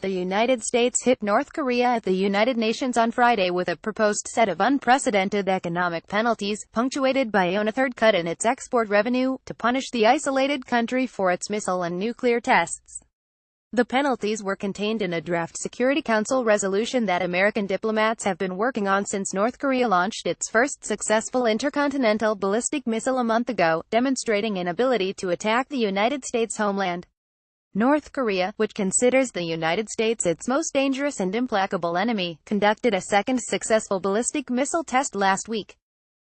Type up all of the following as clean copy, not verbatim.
The United States hit North Korea at the United Nations on Friday with a proposed set of unprecedented economic penalties, punctuated by a third cut in its export revenue, to punish the isolated country for its missile and nuclear tests. The penalties were contained in a draft Security Council resolution that American diplomats have been working on since North Korea launched its first successful intercontinental ballistic missile a month ago, demonstrating an ability to attack the United States homeland. North Korea, which considers the United States its most dangerous and implacable enemy, conducted a second successful ballistic missile test last week.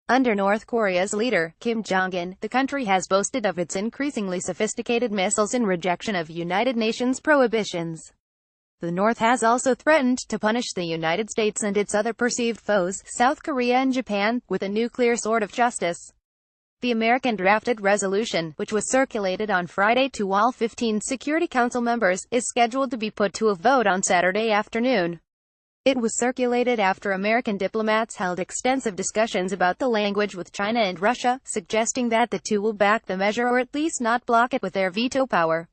Under North Korea's leader, Kim Jong-un, the country has boasted of its increasingly sophisticated missiles in rejection of United Nations prohibitions. The North has also threatened to punish the United States and its other perceived foes, South Korea and Japan, with a nuclear sword of justice. The American drafted resolution, which was circulated on Friday to all 15 Security Council members, is scheduled to be put to a vote on Saturday afternoon. It was circulated after American diplomats held extensive discussions about the language with China and Russia, suggesting that the two will back the measure or at least not block it with their veto power.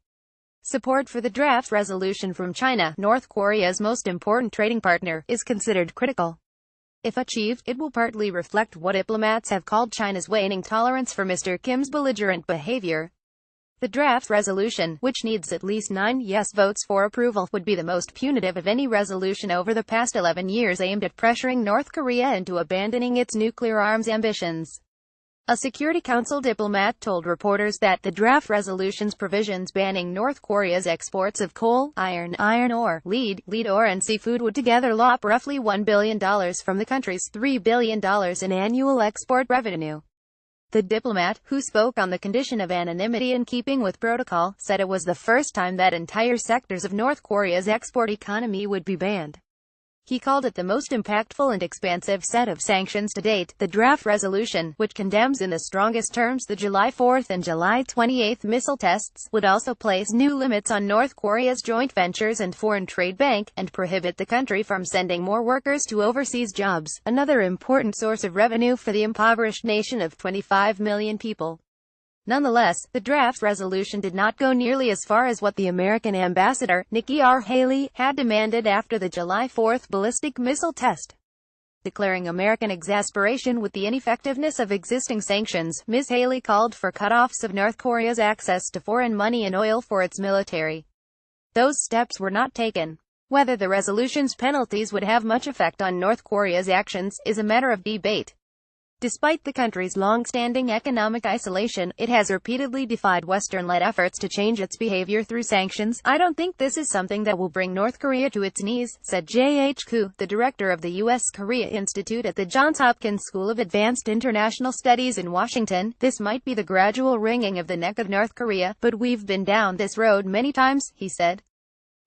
Support for the draft resolution from China, North Korea's most important trading partner, is considered critical. If achieved, it will partly reflect what diplomats have called China's waning tolerance for Mr. Kim's belligerent behavior. The draft resolution, which needs at least 9 yes votes for approval, would be the most punitive of any resolution over the past 11 years aimed at pressuring North Korea into abandoning its nuclear arms ambitions. A Security Council diplomat told reporters that the draft resolution's provisions banning North Korea's exports of coal, iron ore, lead ore and seafood would together lop roughly $1 billion from the country's $3 billion in annual export revenue. The diplomat, who spoke on the condition of anonymity in keeping with protocol, said it was the first time that entire sectors of North Korea's export economy would be banned. He called it the most impactful and expansive set of sanctions to date. The draft resolution, which condemns in the strongest terms the July 4 and July 28 missile tests, would also place new limits on North Korea's joint ventures and foreign trade bank, and prohibit the country from sending more workers to overseas jobs, another important source of revenue for the impoverished nation of 25 million people. Nonetheless, the draft resolution did not go nearly as far as what the American ambassador, Nikki Haley, had demanded after the July 4 ballistic missile test. Declaring American exasperation with the ineffectiveness of existing sanctions, Ms. Haley called for cutoffs of North Korea's access to foreign money and oil for its military. Those steps were not taken. Whether the resolution's penalties would have much effect on North Korea's actions is a matter of debate. Despite the country's long-standing economic isolation, it has repeatedly defied Western-led efforts to change its behavior through sanctions. "I don't think this is something that will bring North Korea to its knees," said J.H. Koo, the director of the U.S. Korea Institute at the Johns Hopkins School of Advanced International Studies in Washington. "This might be the gradual wringing of the neck of North Korea, but we've been down this road many times," he said.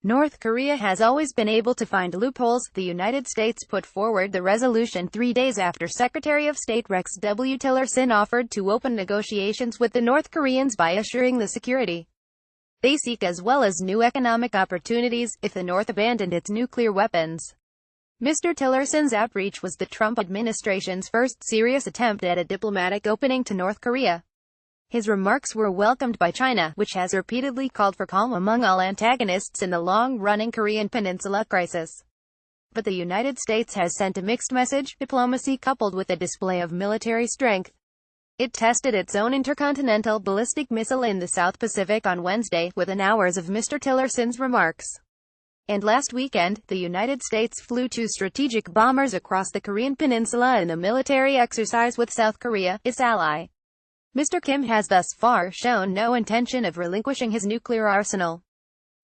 North Korea has always been able to find loopholes. The United States put forward the resolution 3 days after Secretary of State Rex W. Tillerson offered to open negotiations with the North Koreans by assuring the security they seek as well as new economic opportunities, if the North abandoned its nuclear weapons. Mr. Tillerson's outreach was the Trump administration's first serious attempt at a diplomatic opening to North Korea. His remarks were welcomed by China, which has repeatedly called for calm among all antagonists in the long-running Korean Peninsula crisis. But the United States has sent a mixed message, diplomacy coupled with a display of military strength. It tested its own intercontinental ballistic missile in the South Pacific on Wednesday, within hours of Mr. Tillerson's remarks. And last weekend, the United States flew 2 strategic bombers across the Korean Peninsula in a military exercise with South Korea, its ally. Mr. Kim has thus far shown no intention of relinquishing his nuclear arsenal.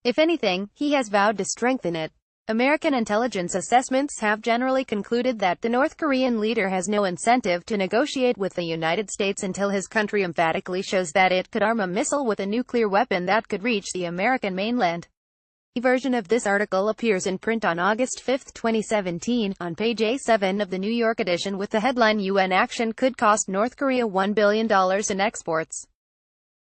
If anything, he has vowed to strengthen it. American intelligence assessments have generally concluded that the North Korean leader has no incentive to negotiate with the United States until his country emphatically shows that it could arm a missile with a nuclear weapon that could reach the American mainland. A version of this article appears in print on August 5, 2017, on page A7 of the New York edition with the headline "UN action could cost North Korea $1 billion in exports."